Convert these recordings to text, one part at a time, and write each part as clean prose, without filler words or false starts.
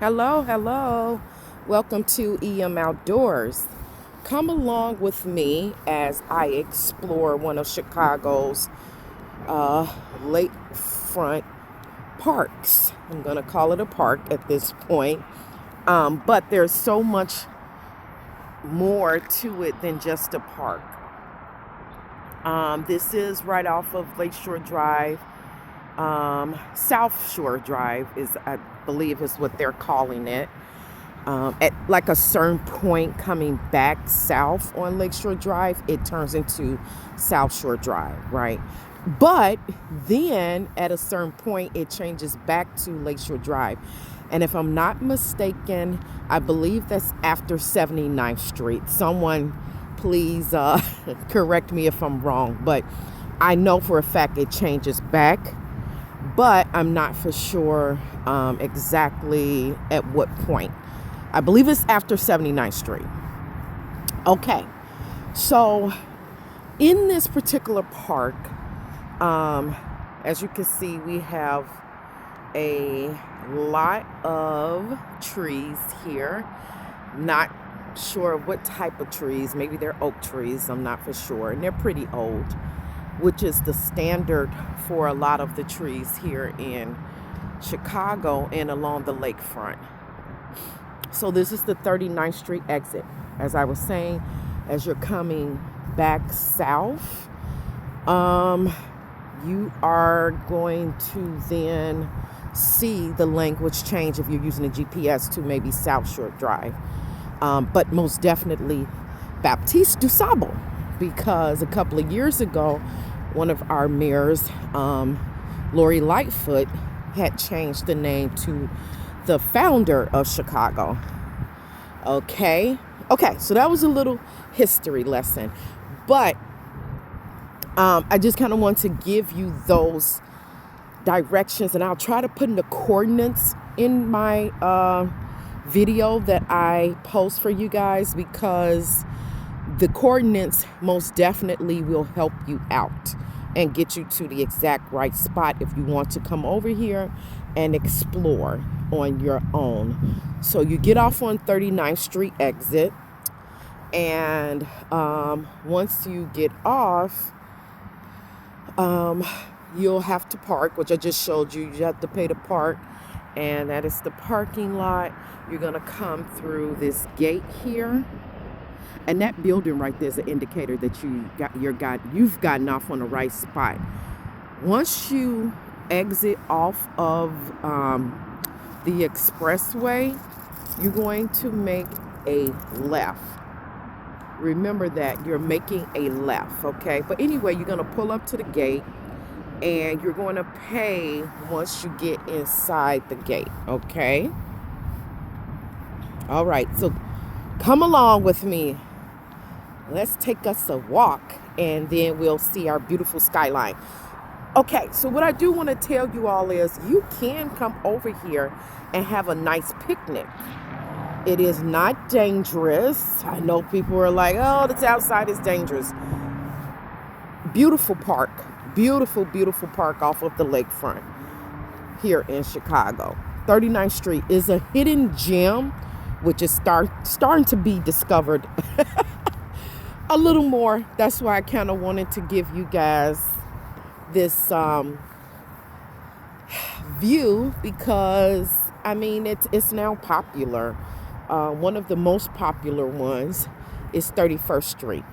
Hello, hello. Welcome to EM Outdoors. Come along with me as I explore one of Chicago's lakefront parks. I'm going to call it a park at this point. But there's so much more to it than just a park. This is right off of Lakeshore Drive. South Shore Drive is, I believe, is what they're calling it. At like a certain point coming back south on Lakeshore Drive, it turns into South Shore Drive, right? But then at a certain point, it changes back to Lakeshore Drive. And if I'm not mistaken, I believe that's after 79th Street. Someone please correct me if I'm wrong, but I know for a fact it changes back, but I'm not for sure exactly at what point. I believe it's after 79th Street. Okay, so in this particular park, as you can see, we have a lot of trees here. Not sure what type of trees. Maybe they're oak trees. I'm not for sure. And they're pretty old, which is the standard for a lot of the trees here in Chicago and along the lakefront. So this is the 39th Street exit. As I was saying, as you're coming back south, you are going to then see the language change if you're using a GPS to maybe South Shore Drive. But most definitely Baptiste du Sable, because a couple of years ago, one of our mayors, Lori Lightfoot, had changed the name to the founder of Chicago. Okay, so that was a little history lesson, but I just kind of want to give you those directions, and I'll try to put in the coordinates in my video that I post for you guys, because the coordinates most definitely will help you out and get you to the exact right spot if you want to come over here and explore on your own. So you get off on 39th Street exit, and once you get off, you'll have to park, which I just showed you. You have to pay to park, and that is the parking lot. You're gonna come through this gate here, and that building right there is an indicator that you've gotten off on the right spot. Once you exit off of the expressway, you're going to make a left. Remember that you're making a left, okay? But anyway, you're gonna pull up to the gate, and you're going to pay once you get inside the gate, okay? All right, so come along with me. Let's take us a walk, and then we'll see our beautiful skyline. Okay, so what I do want to tell you all is you can come over here and have a nice picnic. It is not dangerous. I know people are like, oh, this outside is dangerous. Beautiful park. Beautiful, beautiful park off of the lakefront here in Chicago. 39th Street is a hidden gem, which is starting to be discovered a little more. That's why I kind of wanted to give you guys this view, because I mean it's now popular. One of the most popular ones is 31st Street.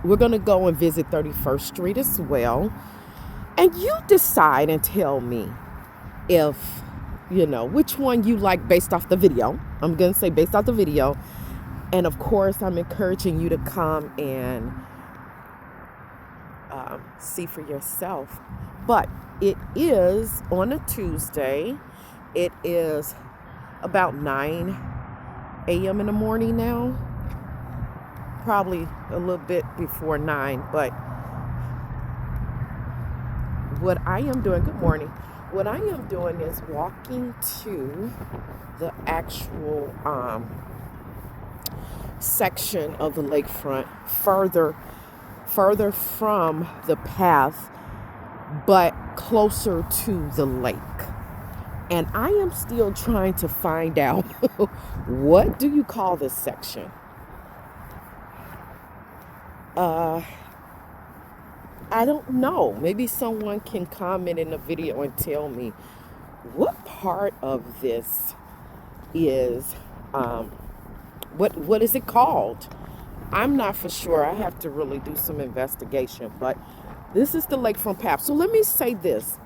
We're going to go and visit 31st Street as well. And you decide and tell me if, which one you like based off the video. I'm going to say based off the video. And of course, I'm encouraging you to come and see for yourself. But it is on a Tuesday. It is about 9 a.m. in the morning now. Probably a little bit before 9, but what I am doing, good morning. What I am doing is walking to the actual section of the lakefront, further from the path, but closer to the lake. And I am still trying to find out what do you call this section? Uh, I don't know. Maybe someone can comment in the video and tell me what part of this is, um, what is it called? I'm not for sure. I have to really do some investigation, but this is the lakefront path. So let me say this.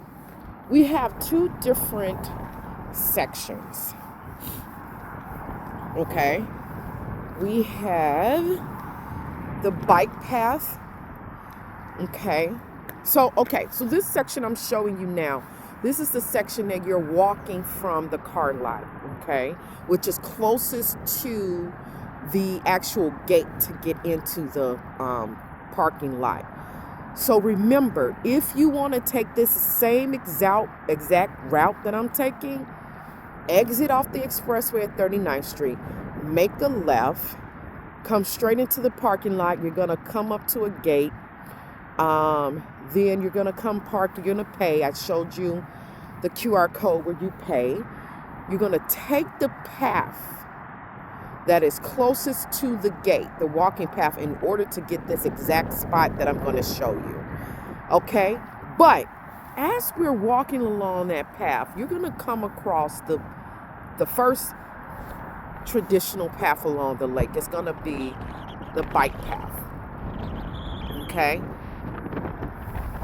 We have two different sections. Okay. We have the bike path. Okay. So this section I'm showing you now, this is the section that you're walking from the car lot, okay, which is closest to the actual gate to get into the parking lot. So remember, if you want to take this same exact route that I'm taking, exit off the expressway at 39th Street, make a left, come straight into the parking lot. You're going to come up to a gate. Then you're going to come park. You're going to pay. I showed you the QR code where you pay. You're going to take the path that is closest to the gate, the walking path, in order to get this exact spot that I'm going to show you. Okay? But as we're walking along that path, you're going to come across the first traditional path along the lake. It's going to be the bike path. Okay?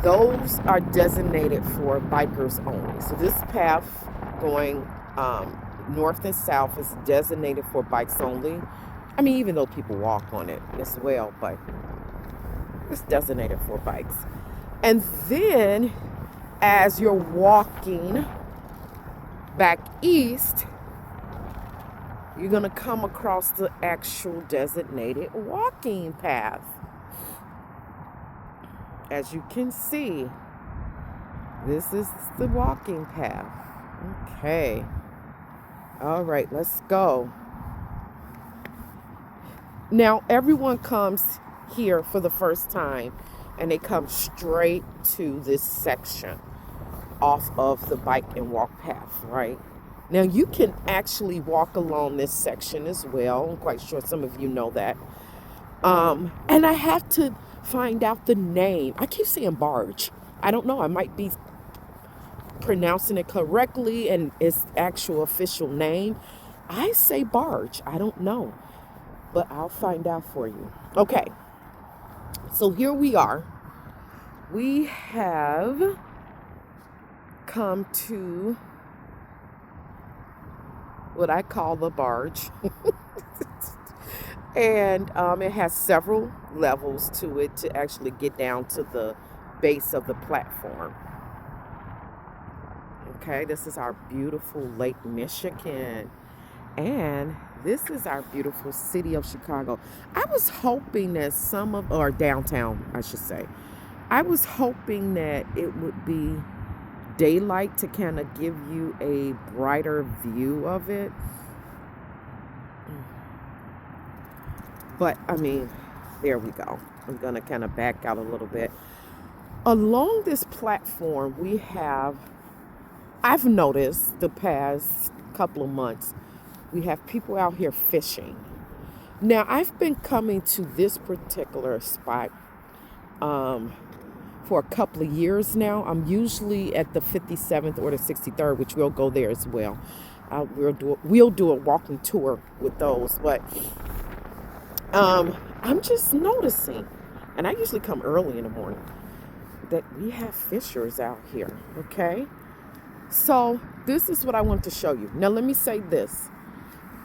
Those are designated for bikers only. So this path going north and south is designated for bikes only. I mean, even though people walk on it as well, but it's designated for bikes. And then as you're walking back east, you're going to come across the actual designated walking path. As you can see, this is the walking path. Okay. All right, let's go. Now, everyone comes here for the first time, and they come straight to this section off of the bike and walk path, right? Now, you can actually walk along this section as well. I'm quite sure some of you know that. And I have to find out the name. I keep saying barge. I don't know. I might be pronouncing it correctly and its actual official name. I say barge. I don't know, but I'll find out for you. Okay. So here we are. We have come to what I call the barge. And it has several levels to it to actually get down to the base of the platform. Okay, this is our beautiful Lake Michigan. And this is our beautiful city of Chicago. I was hoping that or downtown, I should say. I was hoping that it would be daylight to kind of give you a brighter view of it. But, I mean, there we go. I'm going to kind of back out a little bit. Along this platform, I've noticed the past couple of months, we have people out here fishing. Now, I've been coming to this particular spot for a couple of years now. I'm usually at the 57th or the 63rd, which we'll go there as well. We'll do a walking tour with those, but I'm just noticing, and I usually come early in the morning, that we have fishers out here, okay? So this is what I want to show you. Now, let me say this.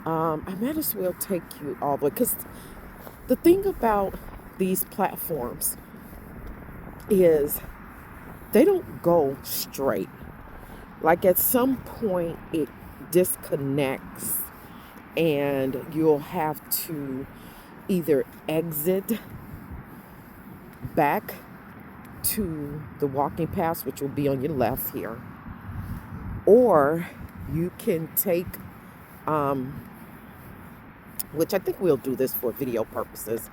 I might as well take you all the way, because the thing about these platforms is they don't go straight. Like at some point it disconnects and you'll have to either exit back to the walking path, which will be on your left here, or you can take, which I think we'll do this for video purposes,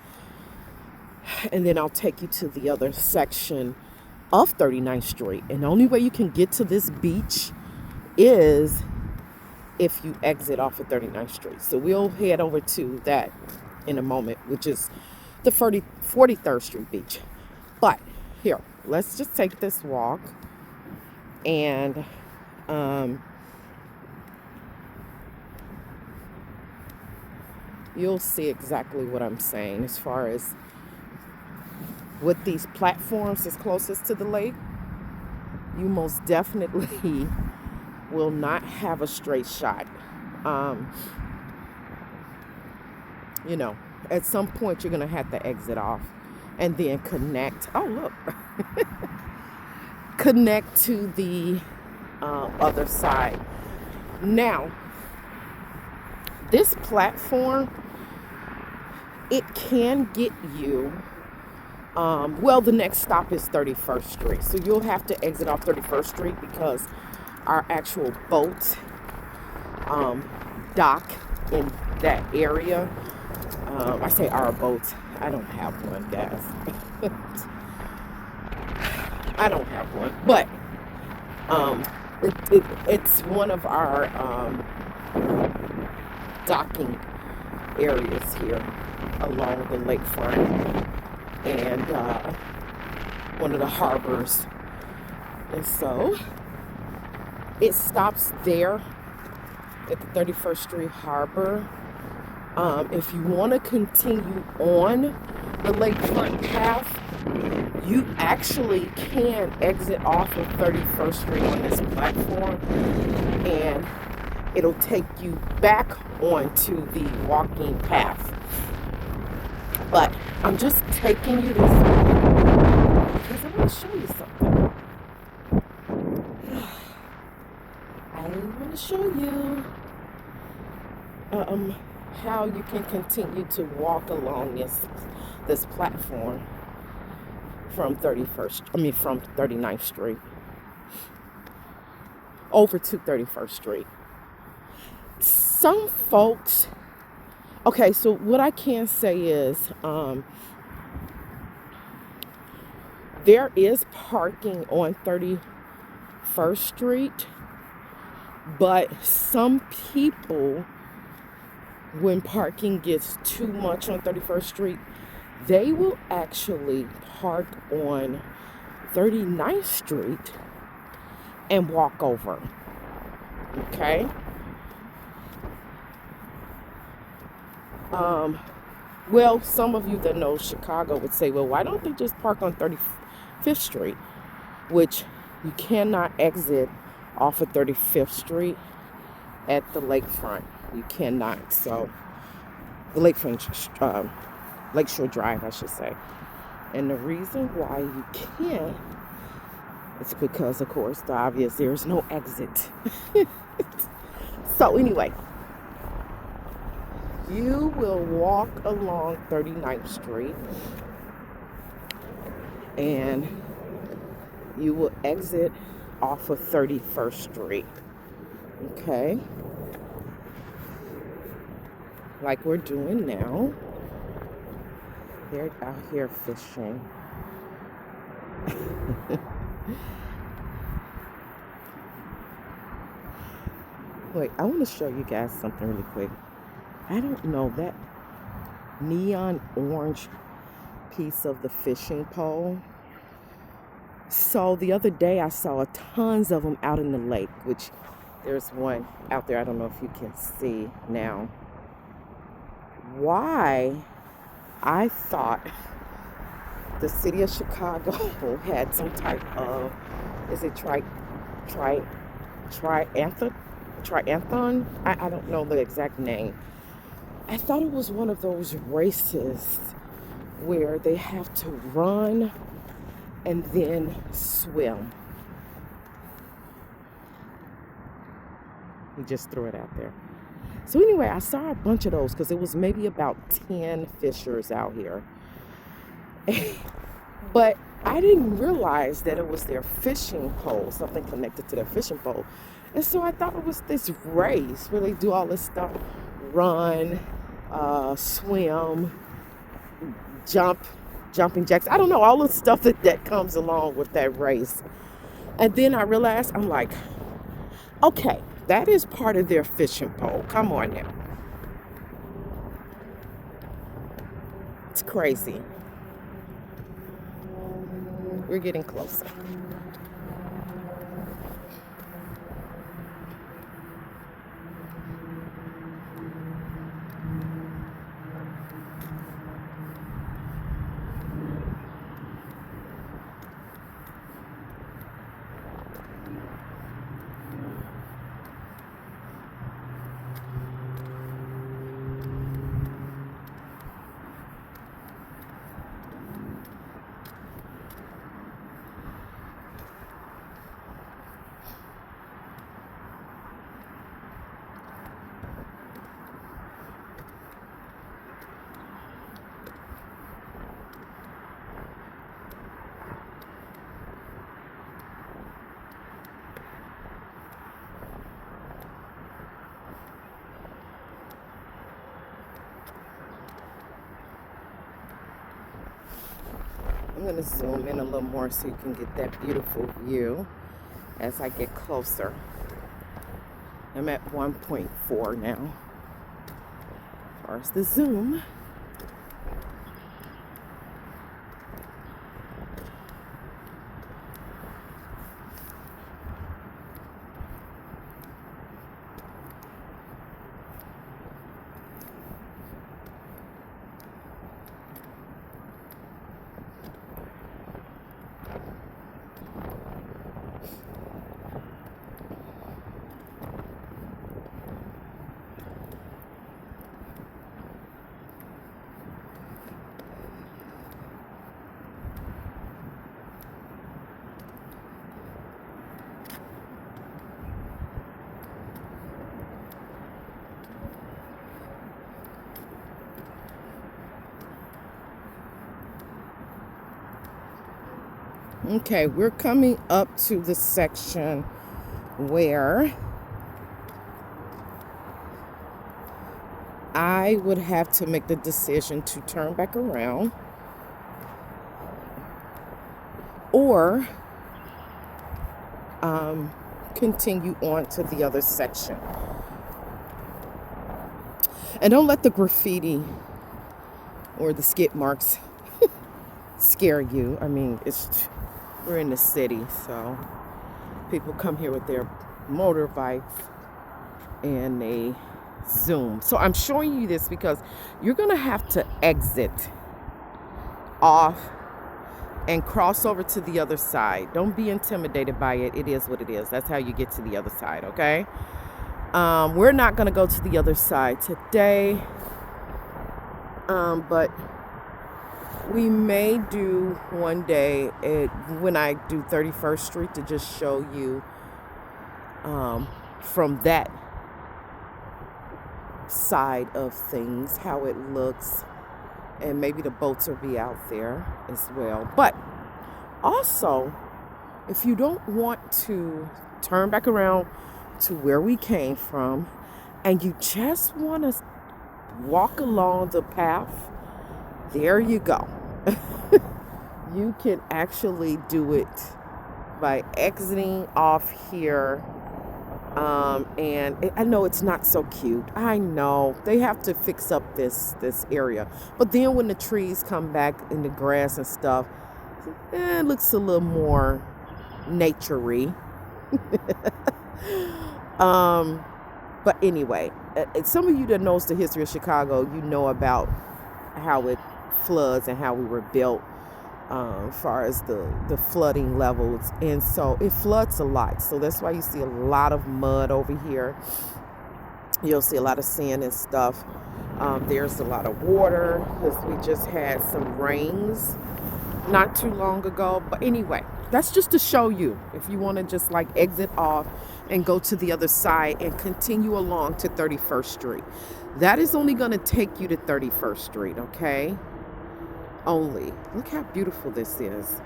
and then I'll take you to the other section of 39th Street. And the only way you can get to this beach is if you exit off of 39th Street. So we'll head over to that in a moment, which is the 43rd Street beach. But here, let's just take this walk and you'll see exactly what I'm saying as far as with these platforms that's closest to the lake. You most definitely will not have a straight shot. You know, at some point you're gonna have to exit off and then connect. Oh, look. Connect to the other side. Now, this platform, it can get you, well, the next stop is 31st Street. So you'll have to exit off 31st Street because our actual boat dock in that area. I say our boat. I don't have one, guys. I don't have one, but it's one of our docking areas here along the lakefront and one of the harbors. And so it stops there at the 31st Street Harbor. If you want to continue on the lakefront path, you actually can exit off of 31st Street on this platform and it'll take you back onto the walking path. But I'm just taking you this way because I want to show you something. I want to show you how you can continue to walk along this platform from 39th Street over to 31st Street. Some folks, okay, so what I can say is there is parking on 31st Street, but some people, when parking gets too much on 31st Street, they will actually park on 39th Street and walk over. Okay? Well, some of you that know Chicago would say, well, why don't they just park on 35th Street? Which you cannot exit off of 35th Street at the lakefront. You cannot. So, the lakefront, Lakeshore Drive, I should say. And the reason why you can't is because, of course, the obvious, there's no exit. So, anyway, you will walk along 39th Street and you will exit off of 31st Street. Okay? Like we're doing now. They're out here fishing. Wait, I want to show you guys something really quick. I don't know, that neon orange piece of the fishing pole. So the other day I saw tons of them out in the lake, which there's one out there. I don't know if you can see now. Why I thought the city of Chicago had some type of, is it triathlon? I don't know the exact name. I thought it was one of those races where they have to run and then swim. He just threw it out there. So anyway, I saw a bunch of those because it was maybe about 10 fishers out here. But I didn't realize that it was their fishing pole, something connected to their fishing pole. And so I thought it was this race where they do all this stuff, run, swim, jumping jacks. I don't know, all the stuff that comes along with that race. And then I realized, I'm like, Okay, that is part of their fishing pole. Come on now. It's crazy. We're getting closer. I'm going to zoom in a little more so you can get that beautiful view as I get closer. I'm at 1.4 now as far as the zoom. Okay, we're coming up to the section where I would have to make the decision to turn back around or continue on to the other section. And don't let the graffiti or the skid marks scare you. I mean, we're in the city, so people come here with their motorbikes and they zoom. So I'm showing you this because you're gonna have to exit off and cross over to the other side. Don't be intimidated by it. It is what it is. That's how you get to the other side, okay? We're not gonna go to the other side today, but we may do one day when I do 31st Street to just show you from that side of things how it looks, and maybe the boats will be out there as well. But also, if you don't want to turn back around to where we came from and you just want to walk along the path, there you go. You can actually do it by exiting off here. And I know it's not so cute. I know they have to fix up this area, but then when the trees come back in the grass and stuff, it looks a little more naturey. But anyway, some of you that knows the history of Chicago, you know about how it floods and how we were built, as far as the flooding levels. And so it floods a lot. So that's why you see a lot of mud over here. You'll see a lot of sand and stuff. There's a lot of water because we just had some rains not too long ago. But anyway, that's just to show you if you want to just like exit off and go to the other side and continue along to 31st Street. That is only going to take you to 31st Street, okay? Only. Look how beautiful this is.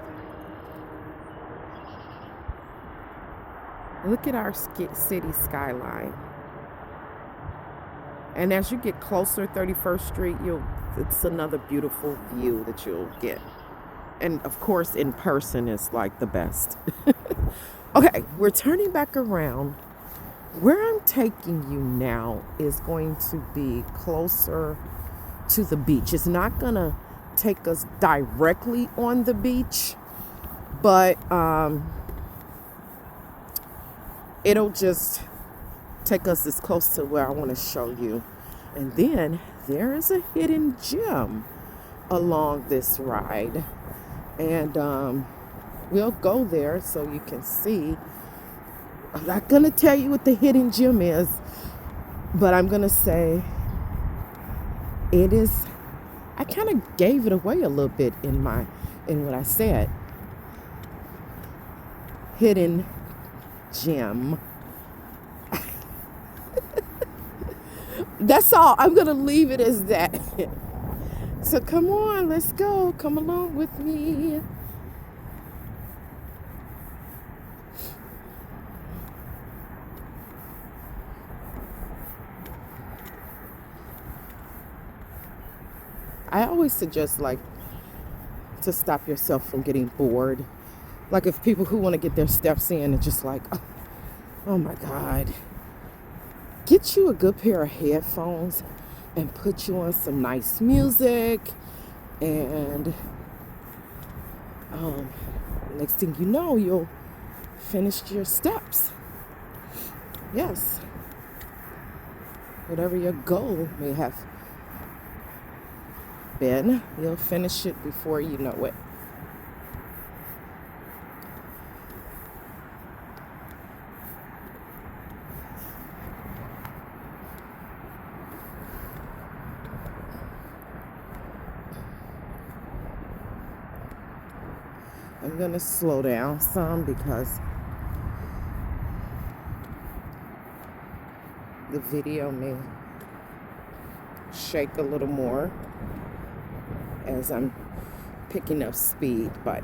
Look at our city skyline. And as you get closer to 31st Street, it's another beautiful view that you'll get. And of course, in person is like the best. Okay, we're turning back around Where I'm taking you now is going to be closer to the beach. It's not going to take us directly on the beach, but it'll just take us as close to where I want to show you. And then there is a hidden gem along this ride. And we'll go there so you can see. I'm not going to tell you what the hidden gem is, but I'm going to say it is. I kind of gave it away a little bit in what I said. Hidden gem. That's all. I'm going to leave it as that. So come on, let's go. Come along with me. I always suggest to stop yourself from getting bored. Like if people who want to get their steps in and just oh my God. Get you a good pair of headphones and put you on some nice music, and next thing you know, you'll finish your steps. Yes. Whatever your goal may have been, you'll finish it before you know it. I'm going to slow down some because the video may shake a little more as I'm picking up speed, but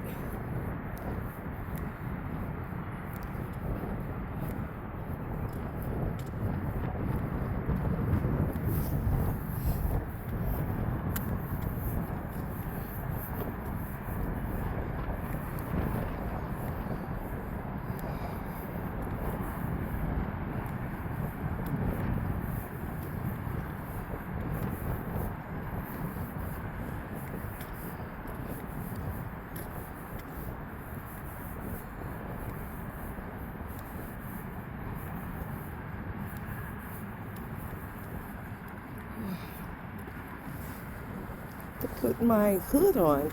to put my hood on.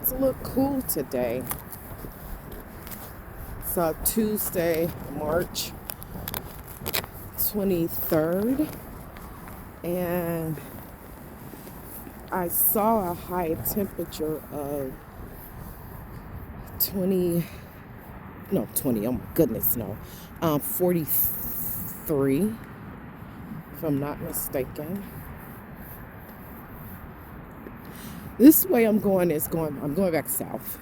It's a little cool today. It's Tuesday, March 23rd, and I saw a high temperature of 20, oh my goodness, no, 43, if I'm not mistaken. This way I'm going back south.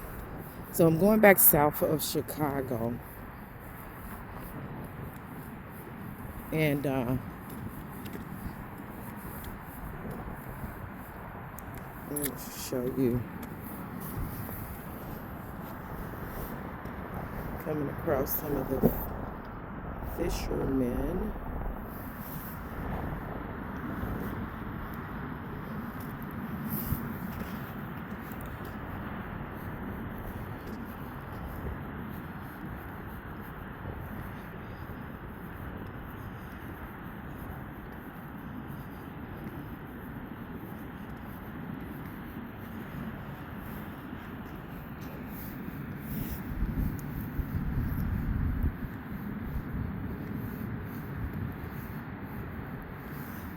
So I'm going back south of Chicago. And let me show you. Coming across some of the fishermen.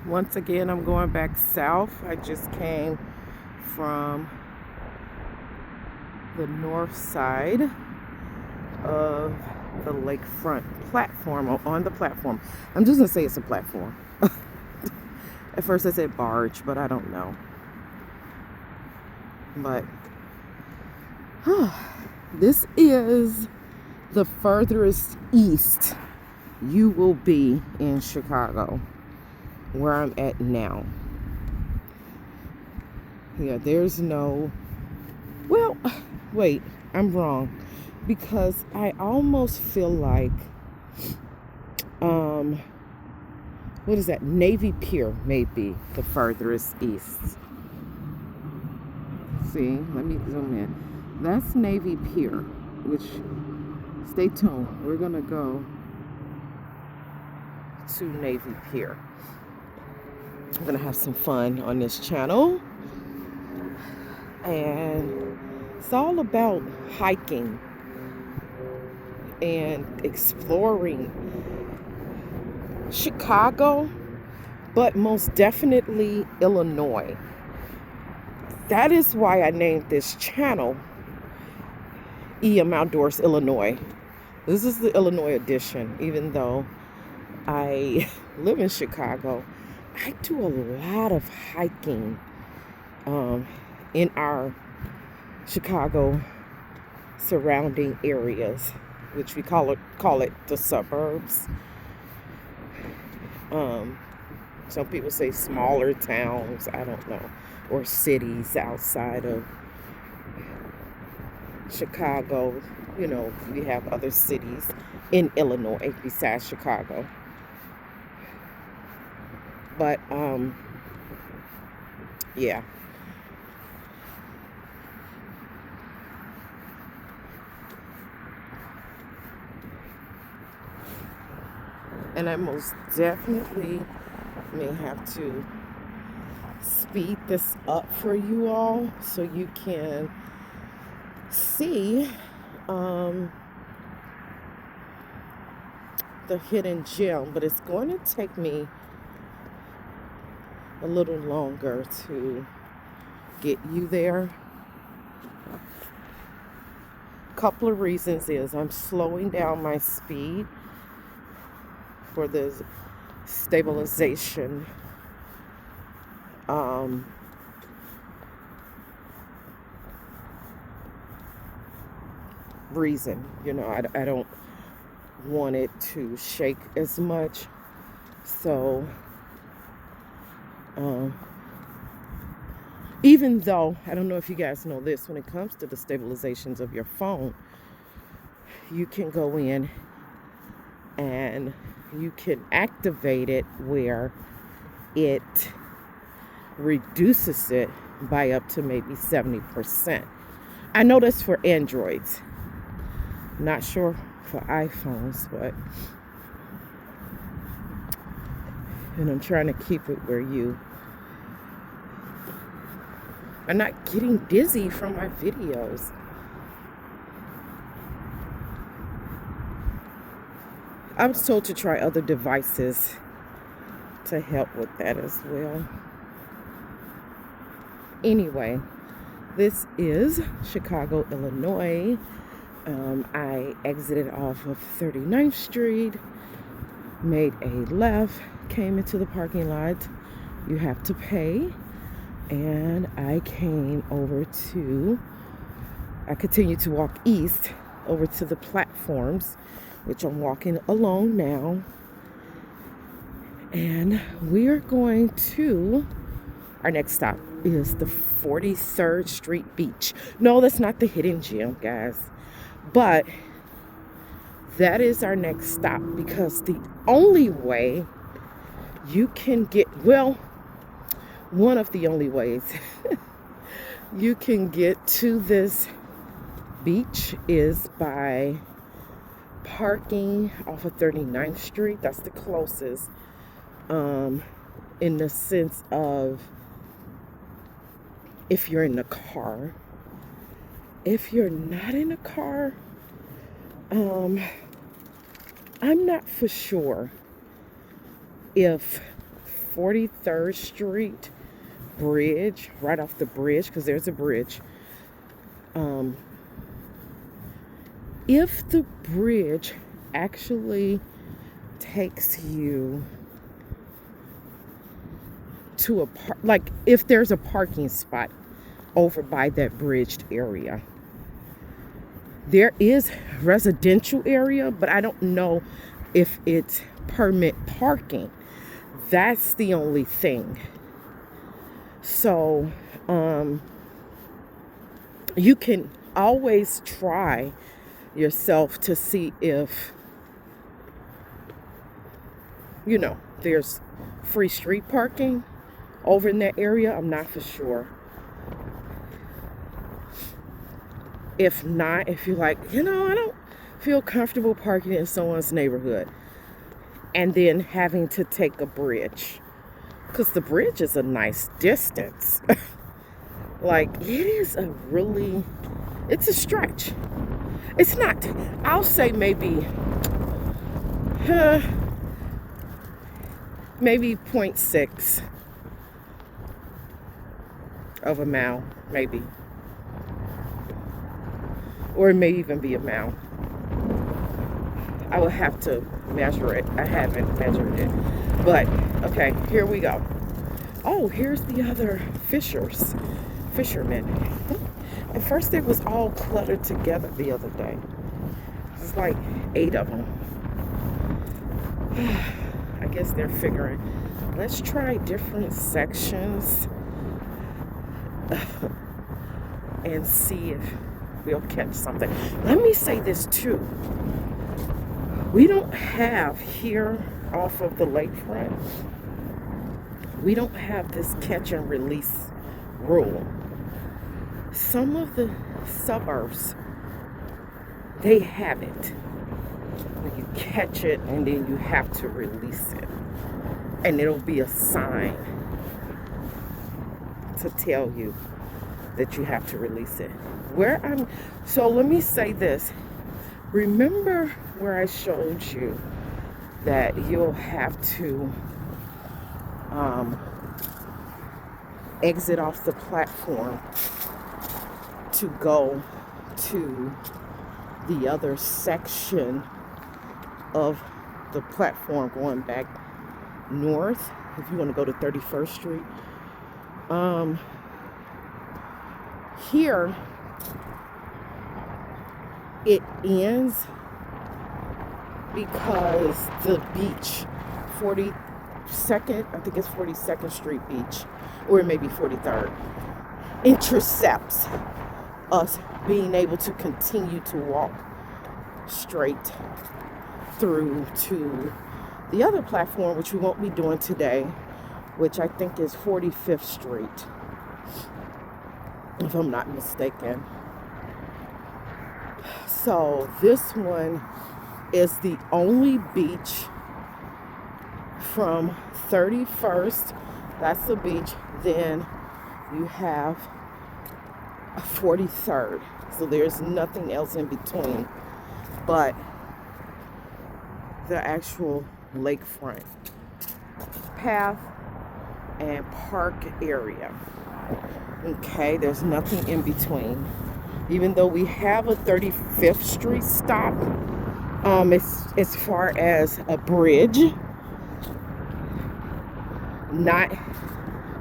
Once again, I'm going back south. I just came from the north side of the lakefront platform, or on the platform. I'm just gonna say it's a platform. At first I said barge, but I don't know. But this is the furthest east you will be in Chicago, where I'm at now. Yeah, there's no, well, wait, I'm wrong, because I almost feel like Um, what is that? Navy Pier may be the furthest east. See, let me zoom in. That's Navy Pier, which, stay tuned. We're going to go to Navy Pier. I'm going to have some fun on this channel. And it's all about hiking and exploring Chicago, but most definitely Illinois. That is why I named this channel EM Outdoors Illinois. This is the Illinois edition, even though I live in Chicago. I do a lot of hiking in our Chicago surrounding areas, which we call it the suburbs. Some people say smaller towns, I don't know, or cities outside of Chicago. You know, we have other cities in Illinois besides Chicago. But yeah. And I most definitely may have to speed this up for you all so you can see the hidden gem, but it's going to take me a little longer to get you there. Couple of reasons is I'm slowing down my speed for the stabilization reason. You know, I don't want it to shake as much, so even though I don't know if you guys know this, when it comes to the stabilizations of your phone, you can go in and you can activate it where it reduces it by up to maybe 70%. I know that's for Androids. Not sure for iPhones, but and I'm trying to keep it where you are not getting dizzy from my videos. I was told to try other devices to help with that as well. Anyway, this is Chicago, Illinois. I exited off of 39th Street, made a left, came into the parking lot. You have to pay. And I came over to, I continued to walk east over to the platforms, which I'm walking along now. And we're going to, our next stop is the 43rd Street Beach. No, that's not the hidden gem, guys. But that is our next stop, because the only way you can get, well, one of the only ways you can get to this beach is by parking off of 39th Street. That's the closest, in the sense of if you're in the car. If you're not in a car, I'm not for sure if 43rd Street bridge, right off the bridge, because there's a bridge, if the bridge actually takes you to a like if there's a parking spot over by that bridged area. There is residential area, but I don't know if it's permit parking. That's the only thing. So you can always try yourself to see if there's free street parking over in that area. I'm not for sure. If not, if you're like, I don't feel comfortable parking in someone's neighborhood, and then having to take a bridge, because the bridge is a nice distance. Like, it's a stretch. It's not, I'll say maybe 0.6 of a mile, maybe. Or it may even be a mile. I will have to measure it. I haven't measured it. But, okay, here we go. Oh, here's the other fishermen. At first it was all cluttered together the other day. It's like 8 of them. I guess they're figuring, let's try different sections and see if we'll catch something. Let me say this too. We don't have here off of the lakefront, we don't have this catch and release rule. Some of the suburbs, they have it. Where you catch it and then you have to release it. And it'll be a sign to tell you that you have to release it. So let me say this. Remember where I showed you that you'll have to exit off the platform to go to the other section of the platform going back north, if you want to go to 31st Street. Here it ends because the beach, 42nd, I think it's 42nd Street Beach, or it may be 43rd, intercepts us being able to continue to walk straight through to the other platform, which we won't be doing today, which I think is 45th Street, if I'm not mistaken. So this one is the only beach from 31st, that's the beach, then you have 43rd. So there's nothing else in between but the actual lakefront path and park area. Okay, there's nothing in between. Even though we have a 35th Street stop, as far as a bridge, not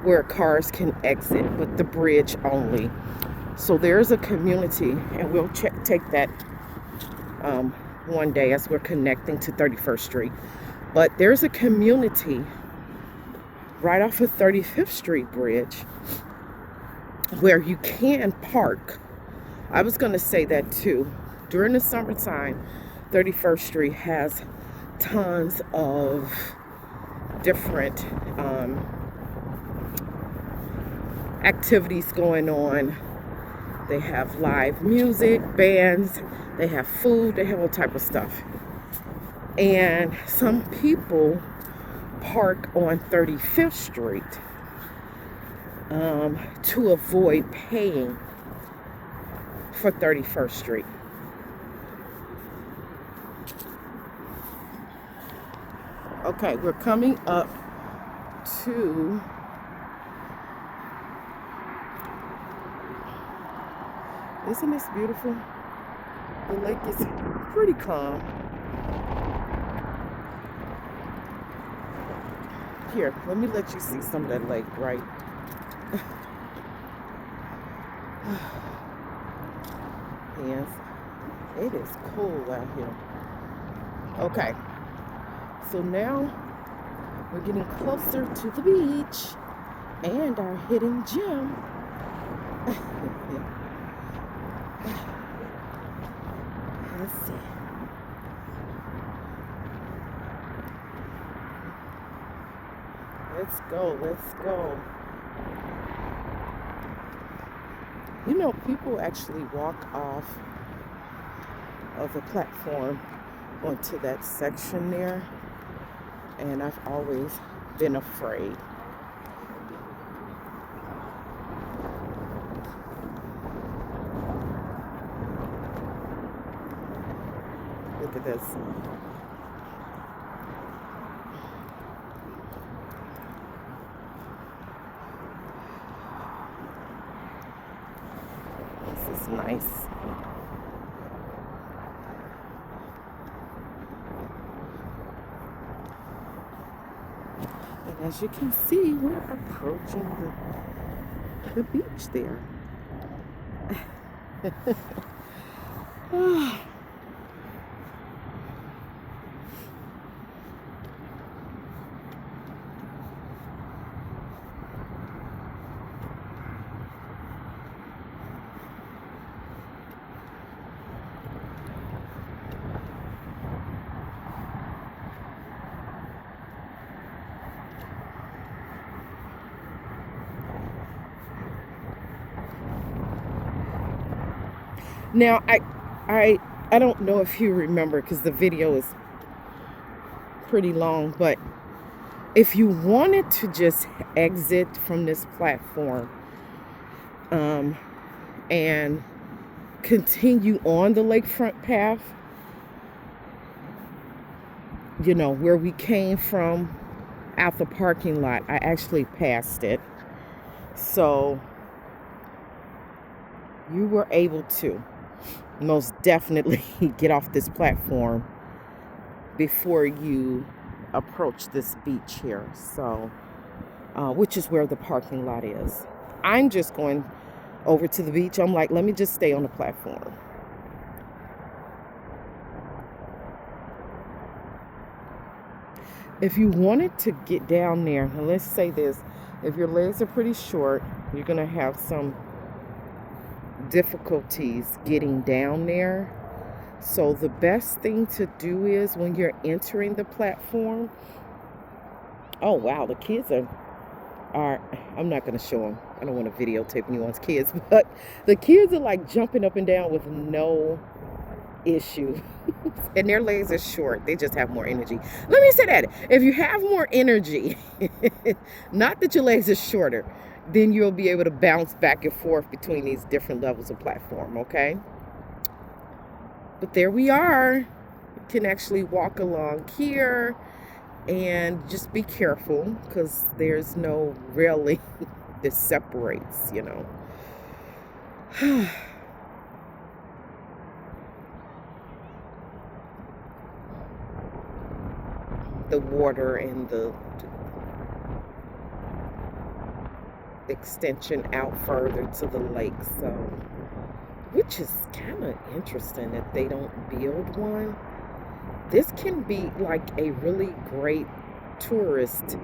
where cars can exit, but the bridge only. So there's a community, and we'll take that one day as we're connecting to 31st Street. But there's a community right off of 35th Street Bridge where you can park. I was going to say that too. During the summertime, 31st Street has tons of different activities going on. They have live music, bands, they have food, they have all type of stuff. And some people park on 35th Street to avoid paying for 31st Street. Okay, we're coming up to isn't this beautiful? The lake is pretty calm. Here, let me let you see some of that lake, right? Yes, it is cool out here. Okay, so now we're getting closer to the beach and our hidden gem. Let's see. Let's go. Let's go. You know, people actually walk off of the platform onto that section there, and I've always been afraid. Look at this. This is nice. And as you can see, we're approaching the beach there. Now, I don't know if you remember, because the video is pretty long, but if you wanted to just exit from this platform and continue on the lakefront path, you know, where we came from out the parking lot, I actually passed it. So you were able to most definitely get off this platform before you approach this beach here. So, which is where the parking lot is. I'm just going over to the beach. I'm like, let me just stay on the platform. If you wanted to get down there, and let's say this, if your legs are pretty short, you're going to have some difficulties getting down there. So the best thing to do is when you're entering the platform, oh wow, the kids are I'm not going to show them. I don't want to videotape anyone's kids, but the kids are like jumping up and down with no issue. And their legs are short. They just have more energy. Let me say that. If you have more energy, not that your legs are shorter, then you'll be able to bounce back and forth between these different levels of platform, okay? But there we are. You can actually walk along here and just be careful because there's no railing that separates, you know. The water and the extension out further to the lake, so which is kind of interesting that they don't build one. This can be like a really great tourist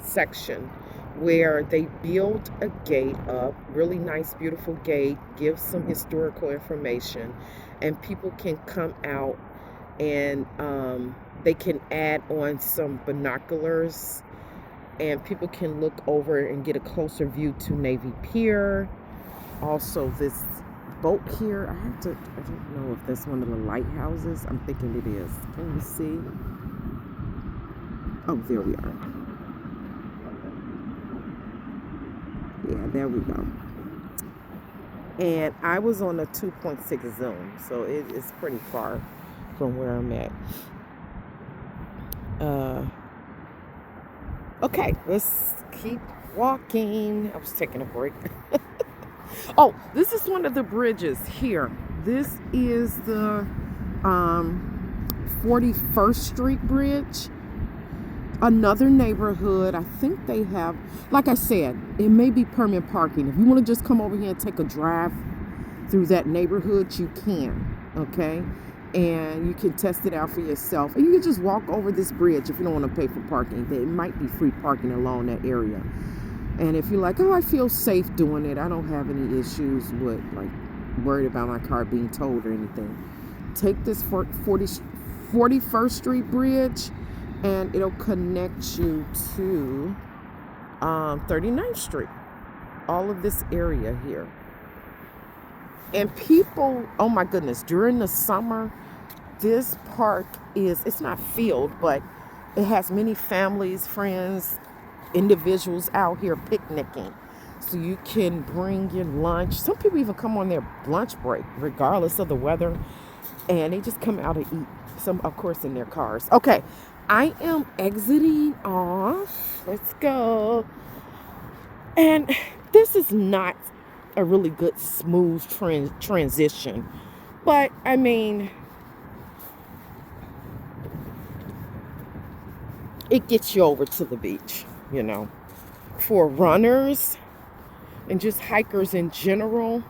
section where they build a gate up, really nice, beautiful gate, give some historical information, and people can come out and they can add on some binoculars and people can look over and get a closer view to Navy Pier. Also this boat here, I don't know if that's one of the lighthouses. I'm thinking it is. Can you see? Oh, there we are. Yeah, there we go. And I was on a 2.6 zoom, so it is pretty far from where I'm at. Okay, let's keep walking. I was taking a break. Oh, this is one of the bridges here. This is the 41st Street Bridge. Another neighborhood. I think they have, like I said, it may be permanent parking. If you want to just come over here and take a drive through that neighborhood, you can, okay? And you can test it out for yourself. And you can just walk over this bridge if you don't want to pay for parking. There might be free parking along that area. And if you're like, oh, I feel safe doing it, I don't have any issues with, like, worried about my car being towed or anything, take this 41st Street Bridge and it'll connect you to 39th Street. All of this area here. And people, oh my goodness, during the summer, this park it's not filled, but it has many families, friends, individuals out here picnicking. So you can bring your lunch. Some people even come on their lunch break, regardless of the weather. And they just come out and eat. Some, of course, in their cars. Okay, I am exiting off. Let's go. And this is not a really good, smooth transition. But, I mean, it gets you over to the beach, you know. For runners and just hikers in general,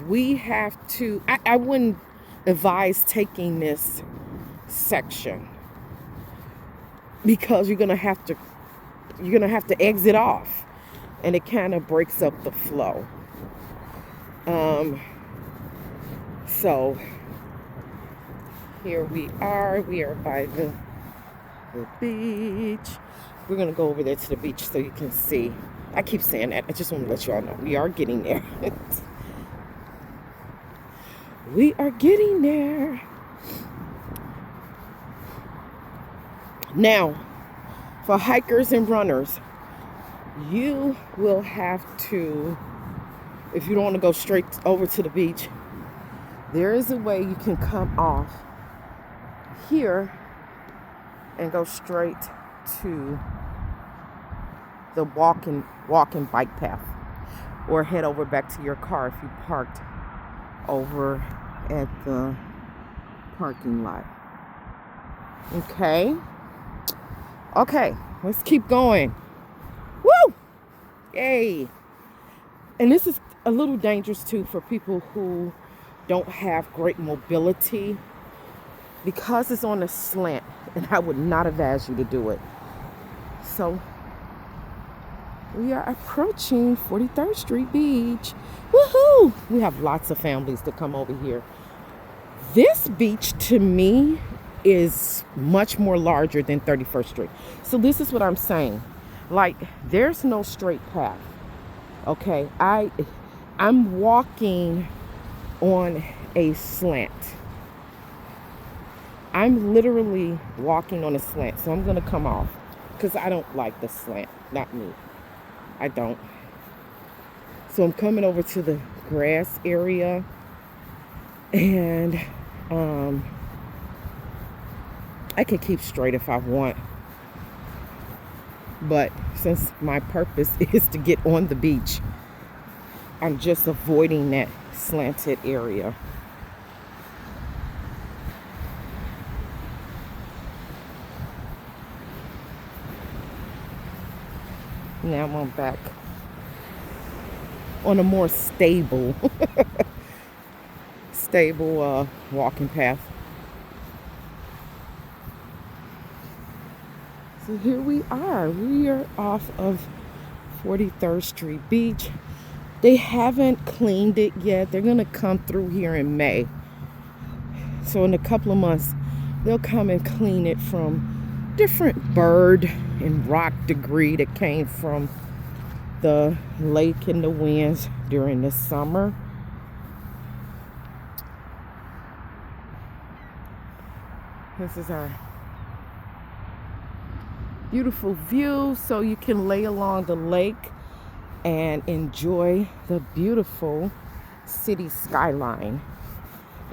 we have to, I wouldn't advise taking this section because you're gonna have to exit off, and it kind of breaks up the flow. So here we are by the beach. We're gonna go over there to the beach so you can see. I keep saying that. I just want to let you all know we are getting there. We are getting there. Now, for hikers and runners, you will have to, if you don't want to go straight over to the beach, there is a way you can come off here and go straight to the walking bike path, or head over back to your car if you parked over at the parking lot. Okay, let's keep going. Woo! Yay! And this is a little dangerous too for people who don't have great mobility, because it's on a slant, and I would not advise you to do it. So we are approaching 43rd Street Beach. Woohoo! We have lots of families that come over here. This beach, to me, is much more larger than 31st Street. So this is what I'm saying. Like, there's no straight path. Okay, I'm walking on a slant. I'm literally walking on a slant. So I'm gonna come off because I don't like the slant. Not me. I don't. So I'm coming over to the grass area, and I can keep straight if I want, but since my purpose is to get on the beach, I'm just avoiding that slanted area. Now I'm back on a more stable walking path. So here we are. We are off of 43rd Street Beach. They haven't cleaned it yet. They're gonna come through here in May. So in a couple of months, they'll come and clean it from different bird and rock debris that came from the lake and the winds during the summer. This is our beautiful view, so you can lay along the lake and enjoy the beautiful city skyline.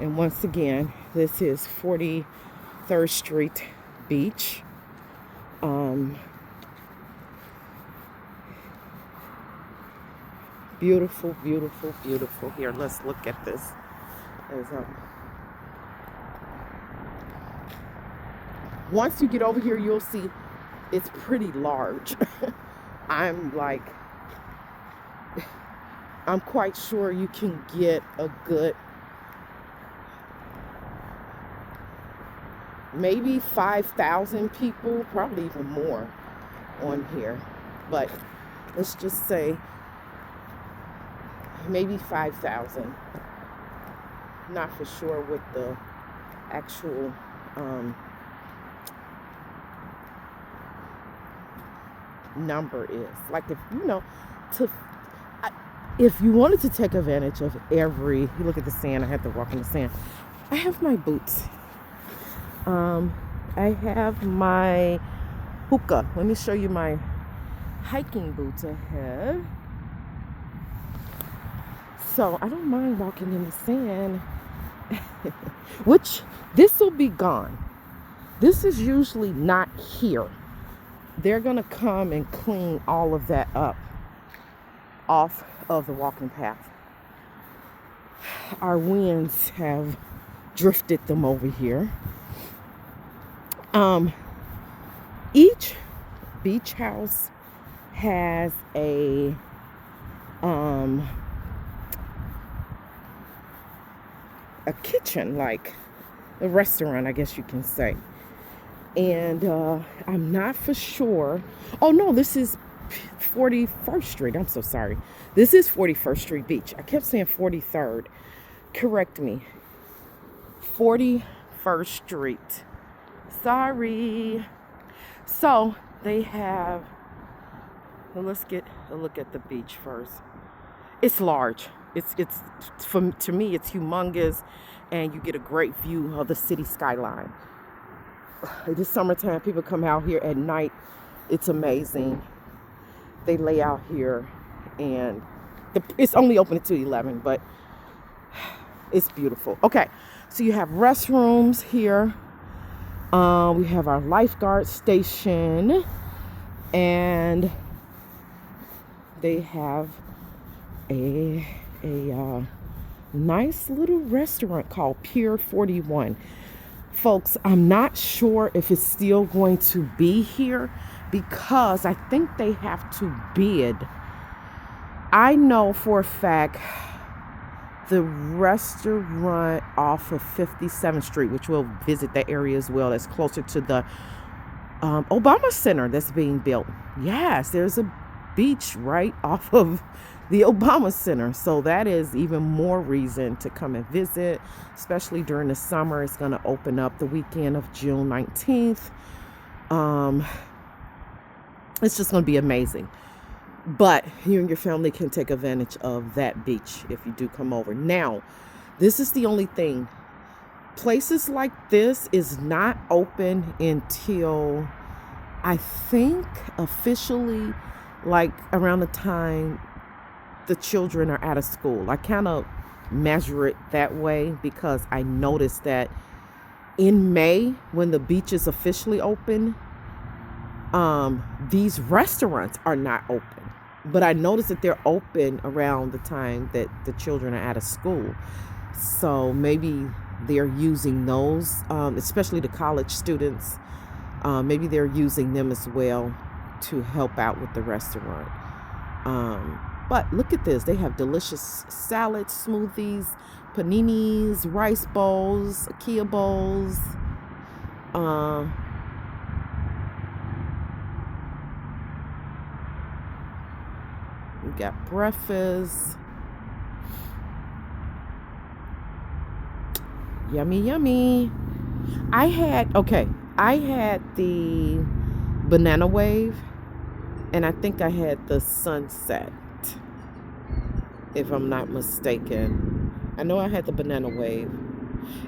And once again, this is 43rd Street Beach. Beautiful, beautiful, beautiful. Here, let's look at this. Once you get over here, you'll see it's pretty large. I'm quite sure you can get a good maybe 5,000 people, probably even more on here. But let's just say maybe 5,000. Not for sure what the actual number is. Like to I- if you wanted to take advantage of you look at the sand. I have to walk in the sand. I have my boots. I have my hookah. Let me show you my hiking boots I have. So I don't mind walking in the sand, which this will be gone. This is usually not here. They're gonna come and clean all of that up off of the walking path. Our winds have drifted them over here. Each beach house has a kitchen, like a restaurant, I guess you can say. And I'm not for sure. Oh no, this is 41st Street. I'm so sorry. This is 41st Street Beach. I kept saying 43rd. Correct me. 41st Street. Sorry. So they have, well, let's get a look at the beach first. It's large. It's to me, it's humongous, and you get a great view of the city skyline. This summertime, people come out here at night. It's amazing. They lay out here, and it's only open until 11, but it's beautiful. Okay, so you have restrooms here. We have our lifeguard station, and they have a nice little restaurant called Pier 41. Folks, I'm not sure if it's still going to be here because I think they have to bid. I know for a fact the restaurant off of 57th Street, which we'll visit that area as well, that's closer to the Obama Center that's being built. Yes, there's a beach right off of the Obama Center. So that is even more reason to come and visit, especially during the summer. It's going to open up the weekend of June 19th. It's just going to be amazing. But you and your family can take advantage of that beach if you do come over. Now, this is the only thing. Places like this is not open until, I think, officially, like around the time the children are out of school. I kind of measure it that way because I noticed that in May, when the beach is officially open, these restaurants are not open. But I noticed that they're open around the time that the children are out of school. So maybe they're using those, especially the college students. Maybe they're using them as well to help out with the restaurant. But look at this. They have delicious salads, smoothies, paninis, rice bowls, Kia bowls. We got breakfast. Yummy, yummy. I had the banana wave, and I think I had the sunset, if I'm not mistaken. I know I had the banana wave.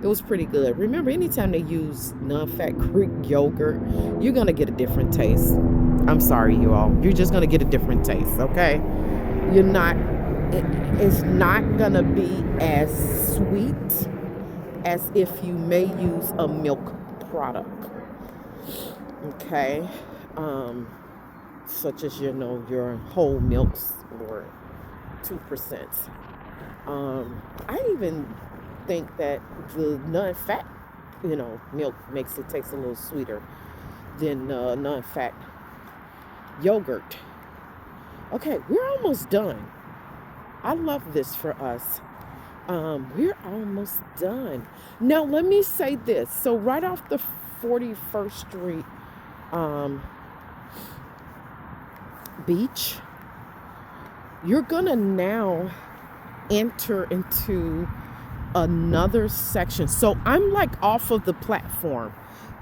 It was pretty good. Remember, anytime they use non-fat Greek yogurt, you're going to get a different taste. I'm sorry, you all. You're just going to get a different taste, okay? It's not going to be as sweet as if you may use a milk product, okay? Such as, your whole milks or 2%. I even think that the non-fat, milk makes it taste a little sweeter than non-fat yogurt. Okay, we're almost done. I love this for us. We're almost done. Now, let me say this. So right off the 41st Street beach, you're gonna now enter into another section. So I'm like off of the platform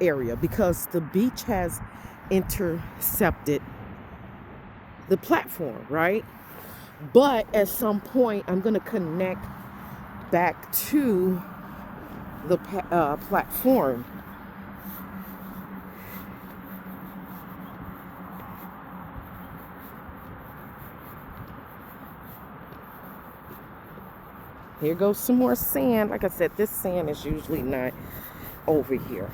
area because the beach has intercepted the platform, right? But at some point, I'm going to connect back to the platform. Here goes some more sand. Like I said, this sand is usually not over here.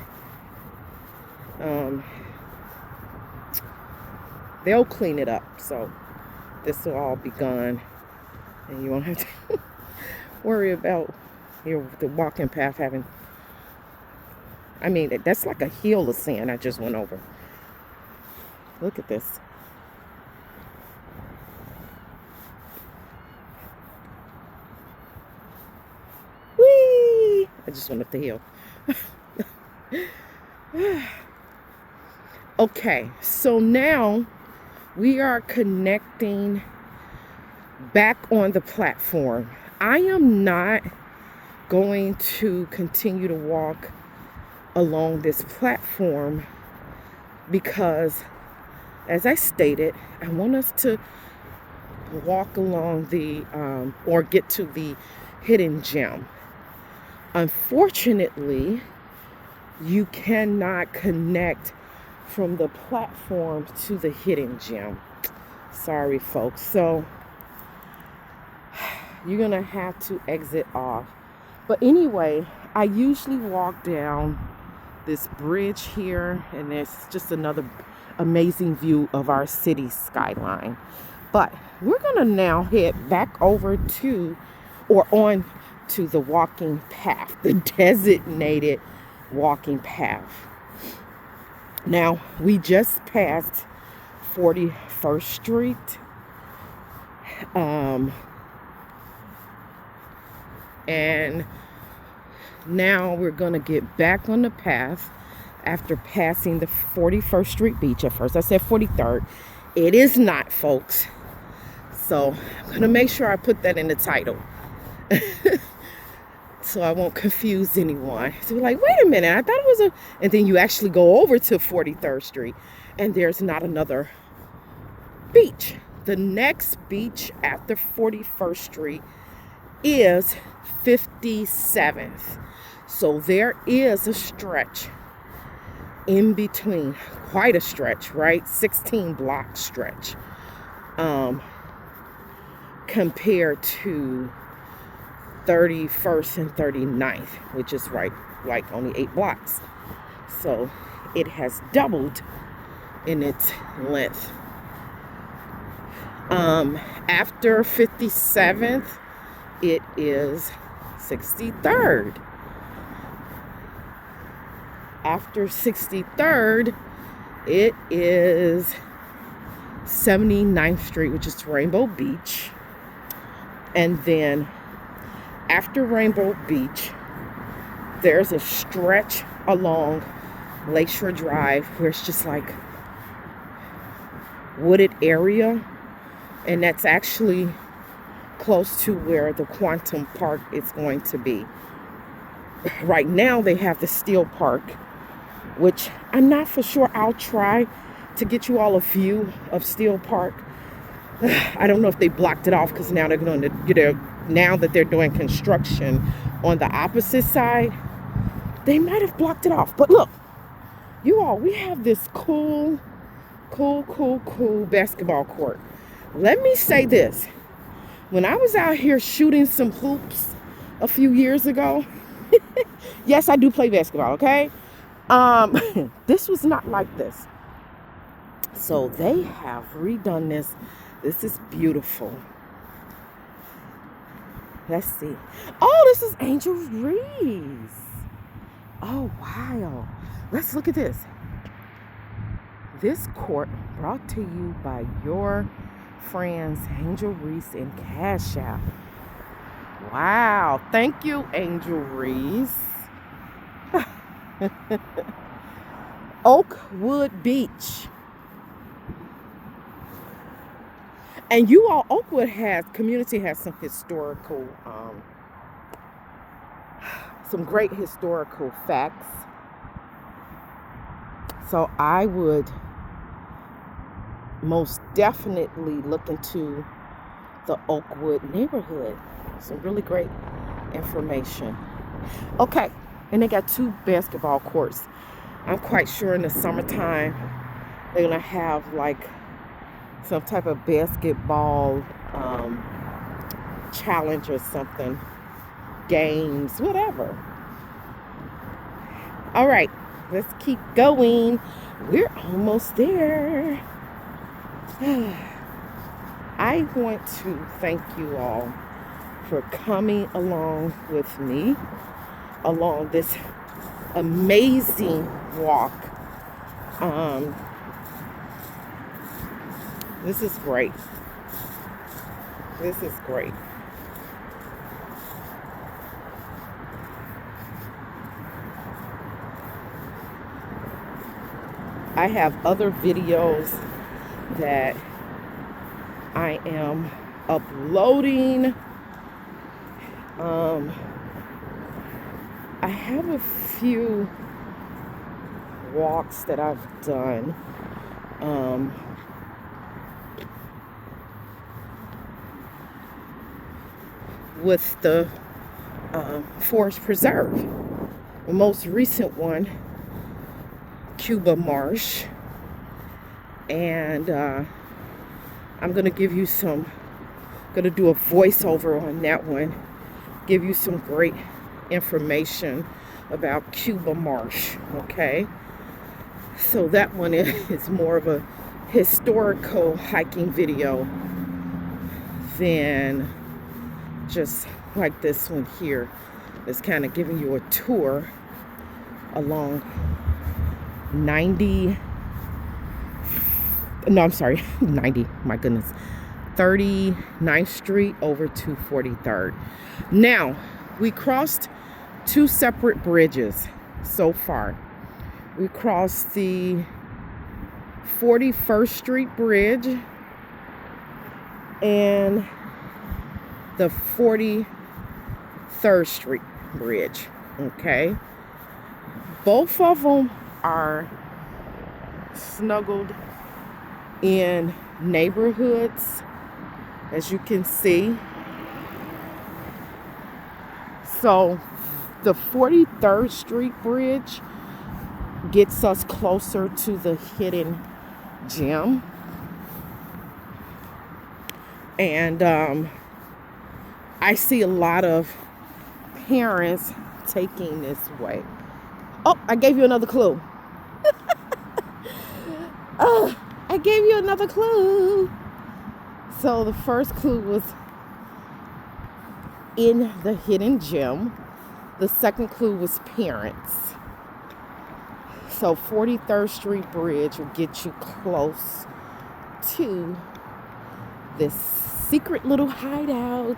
They'll clean it up, so this will all be gone, and you won't have to worry about the walking path having. I mean, that's like a hill of sand I just went over. Look at this. Whee! I just went up the hill. Okay, so now we are connecting back on the platform. I am not going to continue to walk along this platform because, as I stated, I want us to walk along or get to the hidden gem. Unfortunately, you cannot connect from the platform to the hidden gem. Sorry, folks. So you're gonna have to exit off. But anyway, I usually walk down this bridge here, and there's just another amazing view of our city skyline. But we're gonna now head back over to, or on to, the walking path, the designated walking path. Now, we just passed 41st Street. And now we're going to get back on the path after passing the 41st Street beach. At first I said 43rd. It is not, folks. So I'm going to make sure I put that in the title. So I won't confuse anyone. So we're like, wait a minute, I thought it was and then you actually go over to 43rd Street and there's not another beach. The next beach after 41st Street is 57th. So there is a stretch in between, quite a stretch, right? 16 block stretch, compared to 31st and 39th, which is like only 8 blocks. So it has doubled in its length. After 57th, it is 63rd. After 63rd, it is 79th Street, which is Rainbow Beach. And then after Rainbow Beach, there's a stretch along Lakeshore Drive where it's just like wooded area. And that's actually close to where the Quantum Park is going to be. Right now they have the Steel Park, which I'm not for sure. I'll try to get you all a view of Steel Park. I don't know if they blocked it off because now they're going to, now that they're doing construction on the opposite side, they might have blocked it off. But look, you all, we have this cool basketball court. Let me say this. When I was out here shooting some hoops a few years ago, yes, I do play basketball, okay? This was not like this. So they have redone this. This is beautiful. Let's see. Oh, this is Angel Reese. Oh, wow. Let's look at this. This court brought to you by your friends Angel Reese and Cash App. Wow. Thank you, Angel Reese. Oakwood Beach. And you all, Oakwood community has some historical, some great historical facts. So I would most definitely look into the Oakwood neighborhood. Some really great information. Okay, and they got 2 basketball courts. I'm quite sure in the summertime they're gonna have like some type of basketball challenge or something, games, whatever. All right, let's keep going. We're almost there. I want to thank you all for coming along with me along this amazing walk. This is great. This is great. I have other videos that I am uploading. I have a few walks that I've done. With the Forest Preserve. The most recent one, Cuba Marsh. And I'm going to give you some, going to do a voiceover on that one. Give you some great information about Cuba Marsh, okay? So that one is more of a historical hiking video than just like this one here. It's kind of giving you a tour along 90, my goodness, 39th Street over to 43rd. Now, we crossed 2 separate bridges so far. We crossed the 41st Street Bridge and the 43rd Street Bridge, okay? Both of them are snuggled in neighborhoods, as you can see. So the 43rd Street Bridge gets us closer to the hidden gem. And I see a lot of parents taking this way. Oh, I gave you another clue. I gave you another clue. So the first clue was in the hidden gem. The second clue was parents. So 43rd Street Bridge will get you close to this secret little hideout.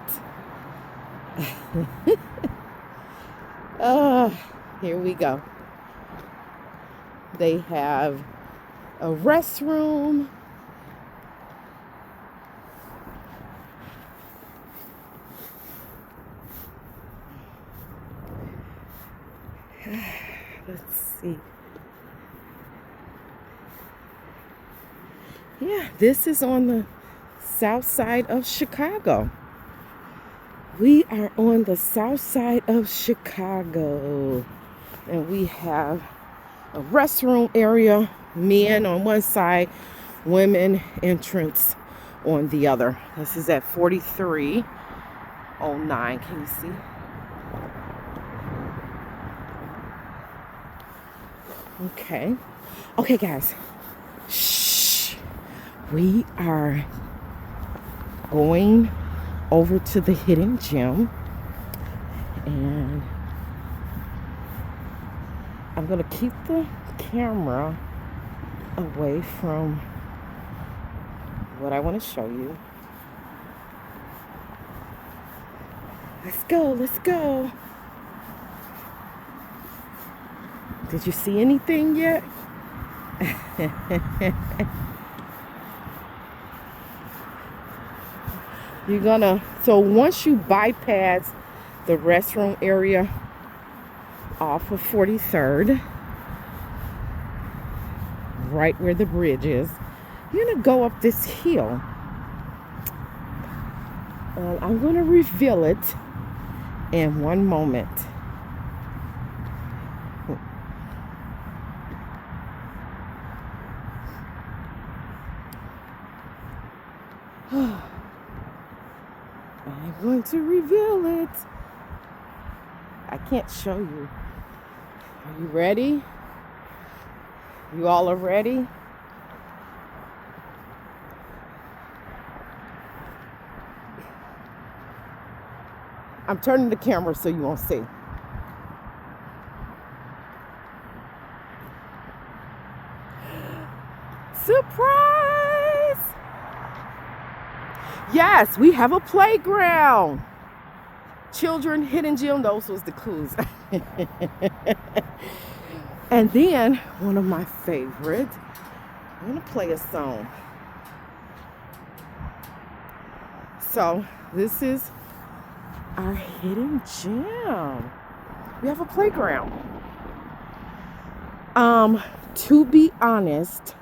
Here we go. They have a restroom. Let's see. Yeah, this is on the south side of Chicago. We are on the south side of Chicago, and we have a restroom area, men on one side, women entrance on the other. This is at 4309. Can you see? Okay, guys. Shh. We are going over to the hidden gem, and I'm gonna keep the camera away from what I want to show you. Let's go. Did you see anything yet? So once you bypass the restroom area off of 43rd, right where the bridge is, You're going to go up this hill. And I'm going to reveal it in one moment. I'm going to reveal it. I can't show you. Are you ready? You all are ready? I'm turning the camera so you won't see. Surprise! Yes, we have a playground. Children, hidden gem, those was the clues. And then, one of my favorites, I'm gonna play a song. So, this is our hidden gem. We have a playground. To be honest,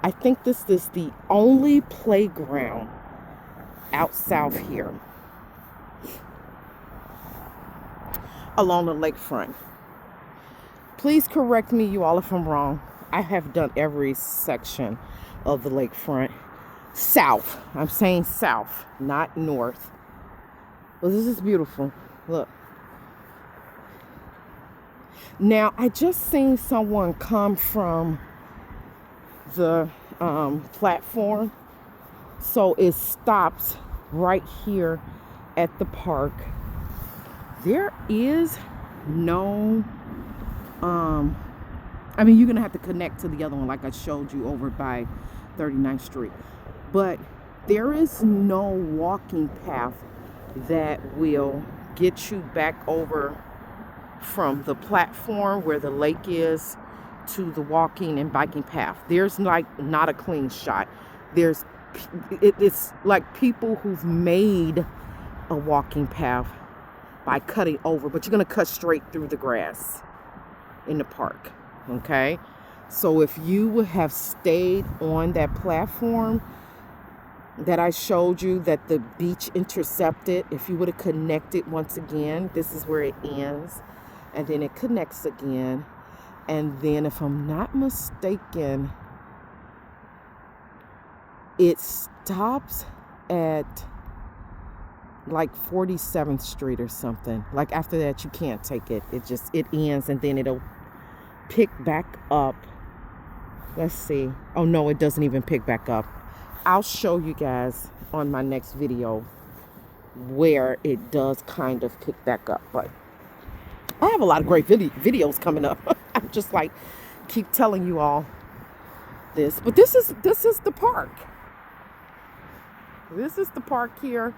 I think this is the only playground out south here along the lakefront. Please correct me, you all, if I'm wrong. I have done every section of the lakefront. South. I'm saying south, not north. Well, this is beautiful. Look. Now, I just seen someone come from the platform. So it stops right here at the park. There is no, I mean, you're going to have to connect to the other one like I showed you over by 39th Street. But there is no walking path that will get you back over from the platform where the lake is to the walking and biking path. There's like not a clean shot. It's like people who've made a walking path by cutting over, but you're going to cut straight through the grass in the park. Okay, so if you would have stayed on that platform that I showed you that the beach intercepted, if you would have connected once again, this is where it ends, and then it connects again, and then if I'm not mistaken, it stops at like 47th Street or something. Like after that, you can't take it. It ends, and then it'll pick back up. Let's see. Oh no, it doesn't even pick back up. I'll show you guys on my next video where it does kind of pick back up. But I have a lot of great videos coming up. I'm just like keep telling you all this. But this is the park. This is the park here.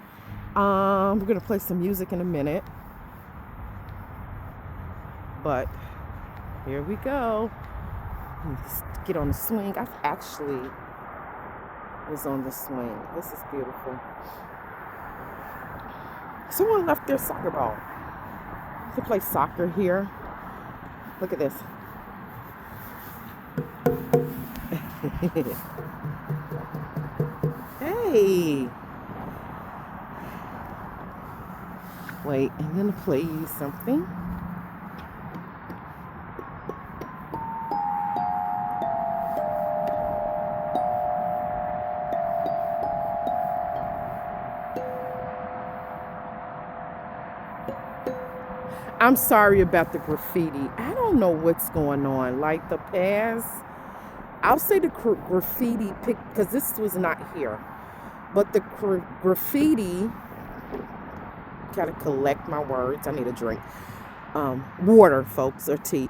We're gonna play some music in a minute. But here we go. Let's get on the swing. I actually was on the swing. This is beautiful. Someone left their soccer ball. You can play soccer here. Look at this. Hey. Wait, I'm gonna play you something. I'm sorry about the graffiti. I don't know what's going on. Like the past, I'll say the graffiti because this was not here, but the graffiti. Gotta collect my words. I need a drink. Water, folks, or tea.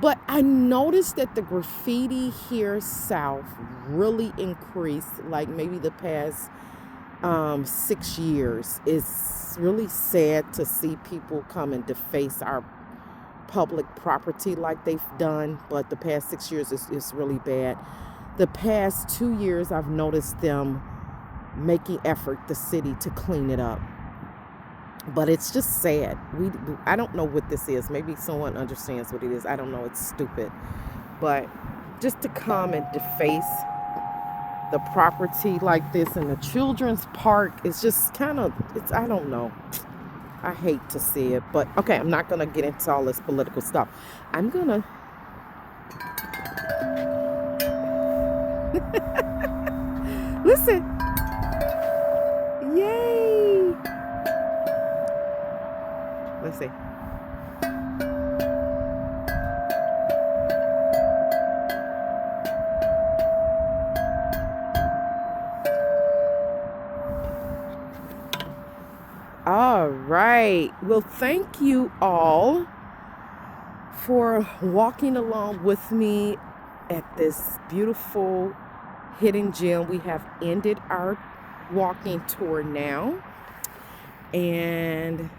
But I noticed that the graffiti here south really increased, like maybe the past 6 years. It's really sad to see people come and deface our public property like they've done, but the past 6 years is really bad. The past 2 years, I've noticed them making effort, the city, to clean it up. But it's just sad. I don't know what this is. Maybe someone understands what it is. I don't know. It's stupid. But just to come and deface the property like this in the children's park. It's just kind of, it's, I don't know. I hate to see it, but okay, I'm not gonna get into all this political stuff. I'm gonna listen. Yay! Let's see. All right. Well, thank you all for walking along with me at this beautiful hidden gem. We have ended our walking tour now. And